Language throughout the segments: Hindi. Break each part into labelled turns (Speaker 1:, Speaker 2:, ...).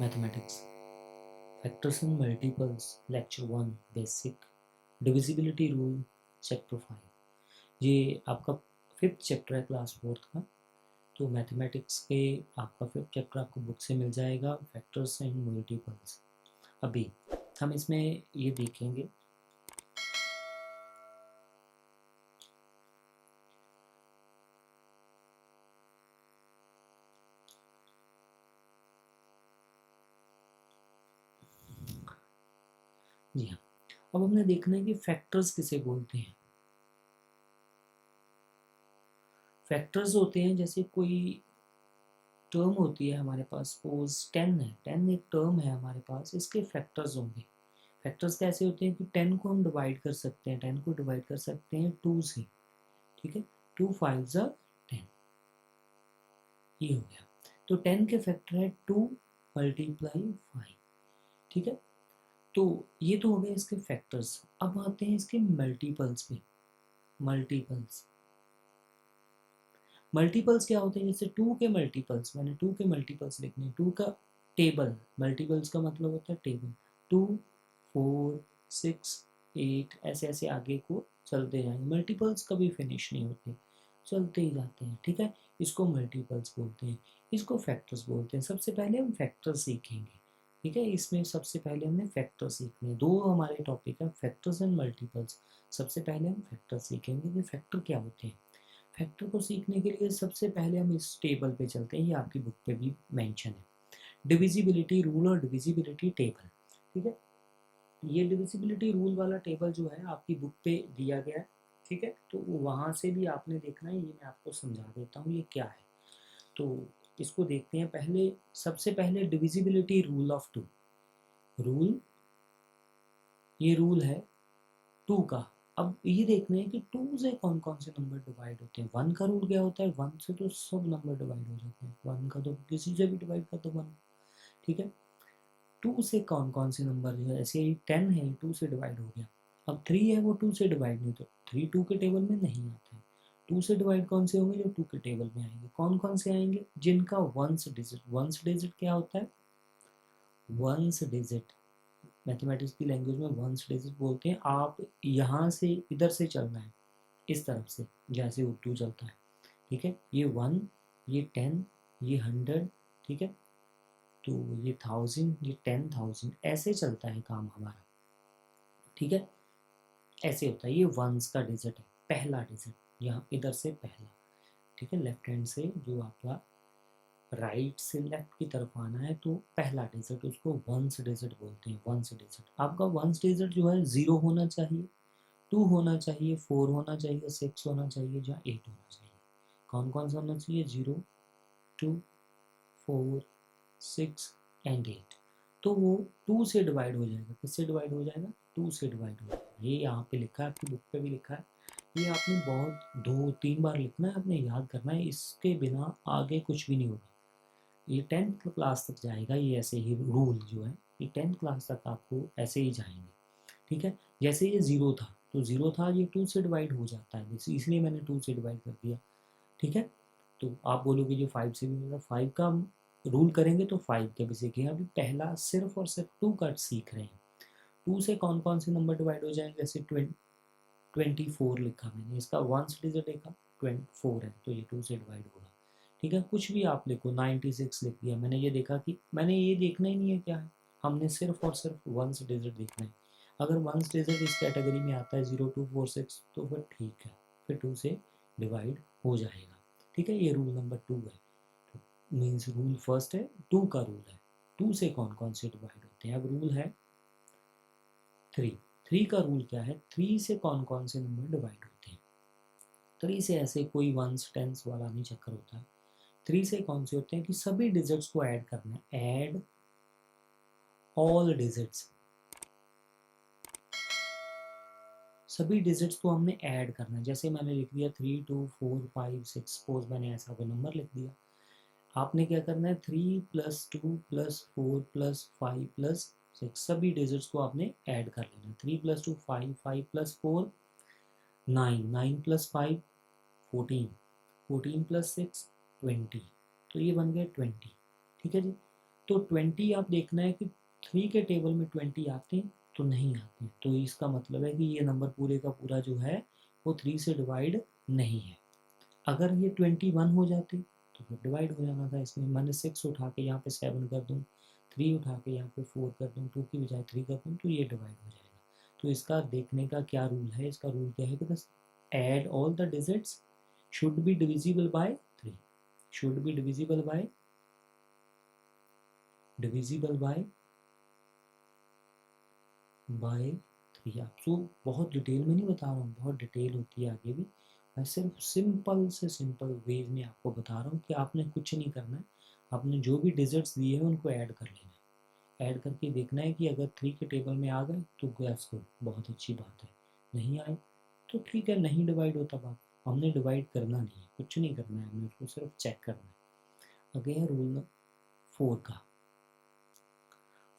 Speaker 1: Mathematics factors and multiples lecture 1 basic divisibility rule chapter 5। ये आपका फिफ्थ चैप्टर है क्लास फोर्थ का। तो मैथमेटिक्स के आपका फिफ्थ चैप्टर आपको बुक से मिल जाएगा, फैक्टर्स एंड मल्टीपल्स। अभी हम इसमें ये देखेंगे जी हाँ। अब हमने देखना है कि फैक्टर्स किसे बोलते हैं। फैक्टर्स होते हैं जैसे कोई टर्म होती है हमारे पास, सपोज 10 है, 10 एक टर्म है हमारे पास, इसके फैक्टर्स होंगे। फैक्टर्स कैसे होते हैं कि 10 को हम डिवाइड कर सकते हैं, 10 को डिवाइड कर सकते हैं 2 से। ठीक है, 2 5 ज़ा 10, ये हो गया। तो 10 के फैक्टर है 2 मल्टीप्लाई 5। ठीक है, तो ये तो हो गए इसके फैक्टर्स। अब आते हैं इसके मल्टीपल्स पे। मल्टीपल्स मल्टीपल्स क्या होते हैं? जैसे 2 के मल्टीपल्स, मैंने 2 के मल्टीपल्स लिखने, 2 का टेबल। मल्टीपल्स का मतलब होता है टेबल। 2 4 6 8 ऐसे ऐसे आगे को चलते जाएंगे। मल्टीपल्स कभी फिनिश नहीं होते, चलते ही जाते हैं। ठीक है, इसको मल्टीपल्स बोलते हैं, इसको फैक्टर्स बोलते हैं। सबसे पहले हम फैक्टर्स सीखेंगे। ठीक है, इसमें सबसे पहले हमने फैक्टर्स सीखने, दो हमारे टॉपिक है, फैक्टर्स एंड मल्टीपल्स। सबसे पहले हम फैक्टर्स सीखेंगे कि फैक्टर क्या होते हैं। फैक्टर को सीखने के लिए सबसे पहले हम इस टेबल पे चलते हैं, ये आपकी बुक पे भी मेंशन है, डिविजिबिलिटी रूल और डिविजिबिलिटी टेबल। ठीक है, ये डिविजिबिलिटी रूल वाला टेबल जो है आपकी बुक पे दिया गया है। ठीक है, तो वहाँ से भी आपने देखना है, ये मैं आपको समझा देता हूँ ये क्या है। तो इसको देखते हैं पहले। सबसे पहले divisibility rule of two. Rule, ये रूल है 2 का। अब ये देखना है कि 2 से कौन कौन से नंबर डिवाइड होते हैं। 1 का रूल क्या होता है? 1 से तो सब नंबर डिवाइड हो जाते हैं, 1 का तो किसी से भी डिवाइड कर दो 1। ठीक है, 2 से कौन कौन से नंबर जो है, ऐसे ही 10 है 2 से डिवाइड हो गया। अब 3 है वो 2 से डिवाइड नहीं, तो 3 2 के टेबल में नहीं आता है। 2 से डिवाइड कौन से होंगे? जो 2 के टेबल में आएंगे। कौन कौन से आएंगे? जिनका वंस डिजिट, वंस डिजिट क्या होता है? वंस डिजिट मैथमेटिक्स की लैंग्वेज में वंस डिजिट बोलते हैं। आप यहाँ से इधर से चलना है, इस तरफ से, जैसे उर्दू चलता है। ठीक है, ये 1, ये 10, ये 100। ठीक है, तो ये 1000, ये 10,000, ऐसे चलता है काम हमारा। ठीक है, ऐसे होता है। ये वंस का डिजिट है, पहला डिजिट, यहाँ इधर से पहला। ठीक है, लेफ्ट हैंड से जो आपका राइट से लेफ्ट की तरफ आना है, तो पहला डिजिट, उसको वंस डिजिट बोलते हैं। वंस डिजिट, आपका वंस डिजिट जो है 0 होना चाहिए, 2 होना चाहिए, 4 होना चाहिए, 6 होना चाहिए, या 8 होना चाहिए। कौन कौन सा होना चाहिए? 0 2 4 6 एंड 8। तो वो 2 से डिवाइड हो जाएगा। किससे डिवाइड हो जाएगा? 2 से डिवाइड हो जाएगा। ये यहाँ पे लिखा है, आपकी बुक पे भी लिखा है। ये आपने बहुत 2 3 बार लिखना है, आपने याद करना है, इसके बिना आगे कुछ भी नहीं होगा। ये 10th क्लास तक जाएगा, ये ऐसे ही रूल जो है, ये 10th क्लास तक आपको ऐसे ही जाएंगे। ठीक है, जैसे ये 0 था, तो 0 था, ये 2 से डिवाइड हो जाता है, इसलिए मैंने 2 से डिवाइड कर दिया। ठीक है, तो आप बोलोगे जो 5 से भी, मतलब 5 का रूल करेंगे तो 5 का भी सीखेंगे। अभी पहला सिर्फ और सिर्फ 2 का सीख रहे हैं। 2 से कौन कौन से नंबर डिवाइड हो जाएंगे? जैसे 24 लिखा मैंने, इसका वंस डिजिट देखा 24 है, तो ये 2 से डिवाइड होगा। ठीक है, कुछ भी आप लिखो, 96 लिख दिया मैंने, ये देखा कि मैंने ये देखना ही नहीं है क्या है, हमने सिर्फ और सिर्फ वंस डिजिट देखना है। अगर वंस डिजिट इस कैटेगरी में आता है 0246, तो फिर ठीक है, फिर 2 से डिवाइड हो जाएगा। ठीक है, ये रूल नंबर 2 है। तो मीन्स रूल फर्स्ट है, 2 का रूल है, 2 से कौन कौन से डिवाइड होते हैं। अब रूल है 3। 3 का रूल क्या है? 3 से कौन कौन से नंबर डिवाइड होते हैं। 3 से ऐसे कोई वंस टेंस वाला नहीं चक्कर होता है। 3 से कौन से होते हैं कि सभी डिजिट्स को ऐड करना है, ऐड ऑल डिजिट्स। सभी डिजिट्स को हमने ऐड करना है। जैसे मैंने लिख दिया 3 2 4 5 6, सपोज मैंने ऐसा कोई नंबर लिख दिया। आपने क्या करना है? 3 प्लस 2 प्लस 4 प्लस 5 प्लस 6, सभी डिजिट्स को आपने ऐड कर लेना। 3 प्लस 2 5, 5 प्लस 4 9, 9 प्लस 5 14, 14 प्लस 6 20, तो ये बन गए 20। ठीक है जी, तो 20 आप देखना है कि 3 के टेबल में 20 आते हैं तो नहीं आते, तो इसका मतलब है कि ये नंबर पूरे का पूरा जो है वो 3 से डिवाइड नहीं है। अगर ये 21 हो जाते तो फिर डिवाइड हो जाना था इसमें। मैंने 6 उठा के यहाँ पे 7 कर दूँ, 3 उठा के यहाँ पे 4 कर दूँ, 2 की बजाय 3 कर दूँ, तो ये डिवाइड हो जाएगा। तो इसका देखने का क्या रूल है, इसका रूल क्या है कि बस add all the digits should be divisible by 3, should be divisible by 3। आपको बहुत डिटेल में नहीं बता रहा हूँ, बहुत डिटेल होती है आगे भी, मैं सिर्फ सिंपल से सिंपल वे में आपको बता रहा हूँ कि आपने कुछ नहीं करना है। आपने जो भी डिजिट्स दिए हैं उनको ऐड कर लेना है, ऐड करके देखना है कि अगर 3 के टेबल में आ गए तो गैस को बहुत अच्छी बात है, नहीं आए तो ठीक है, नहीं डिवाइड होता बात। हमने डिवाइड करना नहीं है, कुछ नहीं करना है, हमें उसको सिर्फ चेक करना है। आगे है रूल 4 का,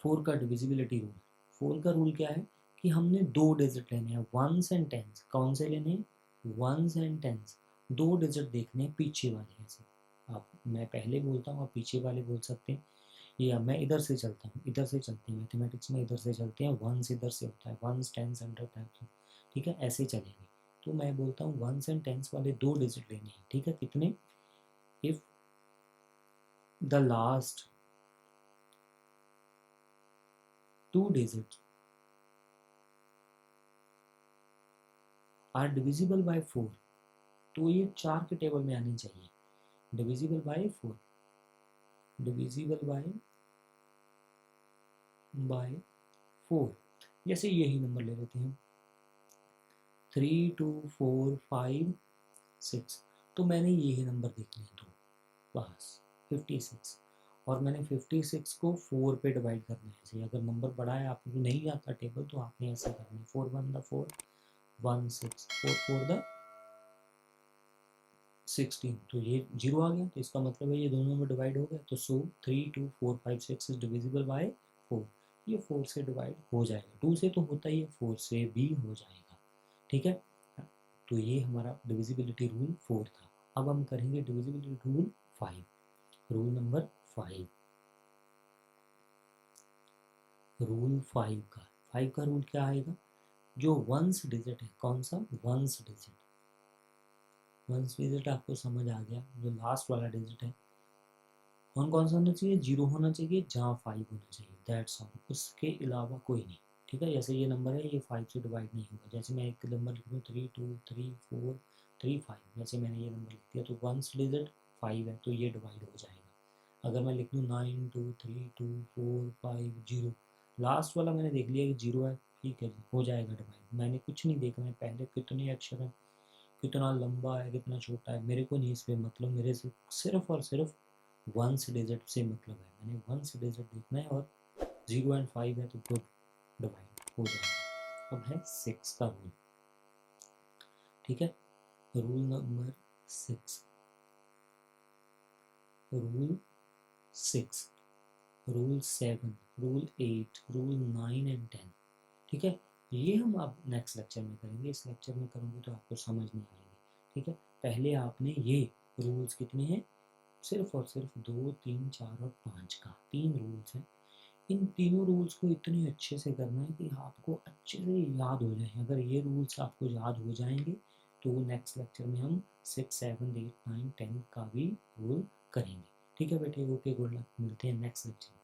Speaker 1: 4 का डिविजिबिलिटी रूल। 4 का रूल क्या है कि हमने 2 डिजिट लेने हैं, वंस एंड टेंस। कौन से लेने हैं? Once and tense. 2 डिजिट देखने हैं पीछे वाले, ऐसे आप, मैं पहले बोलता हूँ आप पीछे वाले बोल सकते हैं, या मैं इधर से चलता हूँ, इधर से चलते हैं, मैथमेटिक्स में इधर से चलते हैं, वंस इधर से होता है, वंस टेंस हंड्रेड टाइप्स, ठीक है, ऐसे चलेंगे। तो मैं बोलता हूँ वंस एंड टेंस वाले 2 डिजिट लेने हैं, ठीक है, कितने? If the last 2 digit are divisible by 4, तो ये 4 के टेबल में आनी चाहिए। Divisible by 4, divisible by 4। जैसे यही नंबर ले लेते हैं 3 2 4 5 6, तो मैंने यही नंबर देख लिए दो, बस 56। और मैंने 56 को 4 पे डिवाइड करना है। ऐसे अगर नंबर बड़ा है, आपको नहीं आता टेबल, तो आपने ऐसे करना है 4 1 द 4 1 6 4 4 द 16, तो ये 0 आ गया, तो इसका मतलब है ये दोनों में डिवाइड हो गया। तो सो 3 2 4 5 6 इज डिविजिबल बाय 4, ये 4 से डिवाइड हो जाएगा। 2 से तो होता ही है, 4 से भी हो जाएगा, ठीक है। तो ये हमारा डिविजिबिलिटी रूल 4 था। अब हम करेंगे divisibility rule 5, rule number 5। Rule 5 का, 5 का रूल क्या आएगा? जो वंस डिजिट है, कौन सा? Ones digit. वंस डिजिट आपको समझ आ गया, जो लास्ट वाला डिजिट है कौन कौन सा होना चाहिए? 0 होना चाहिए, जहाँ 5 होना चाहिए, दैट्स ऑल, उसके अलावा कोई नहीं, ठीक है। जैसे ये नंबर है, ये 5 से डिवाइड नहीं होगा। जैसे मैं एक नंबर लिख दूँ 3 2 3 4 3 5, जैसे मैंने ये नंबर लिख दिया, तो वंस डिजिट 5 है, तो ये डिवाइड हो जाएगा। अगर मैं लिख दूँ 9 2 3 2 4 5 0, लास्ट वाला मैंने देख लिया कि 0 है, ठीक है, हो जाएगा डिवाइड। मैंने कुछ नहीं देखना है पहले कितने अक्षर हैं, कितना लंबा है, कितना छोटा है, मेरे को नहीं इस पर मतलब, मेरे से सिर्फ और सिर्फ वंस डिजिट से मतलब है। मैंने वंस डिजिट देखना है, और 0 एंड 5 है तो गुड, डिवाइड हो जाएगा। अब है 6 का रूल, ठीक है। Rule number 6, rule 6, rule 7, rule 8, rule 9 and 10, ठीक है। ये हम अब नेक्स्ट लेक्चर में करेंगे, इस लेक्चर में करूँगी तो आपको समझ नहीं आएगी, ठीक है। पहले आपने ये रूल्स कितने हैं, सिर्फ और सिर्फ 2 3 4 और 5 का 3 रूल्स हैं। इन तीनों रूल्स को इतने अच्छे से करना है कि आपको अच्छे से याद हो जाए। अगर ये रूल्स आपको याद हो जाएंगे तो नेक्स्ट लेक्चर में हम 6 7 8 9 10 का भी रूल करेंगे, ठीक है बेटे। ओके, गुड लक, मिलते हैं नेक्स्ट लेक्चर में।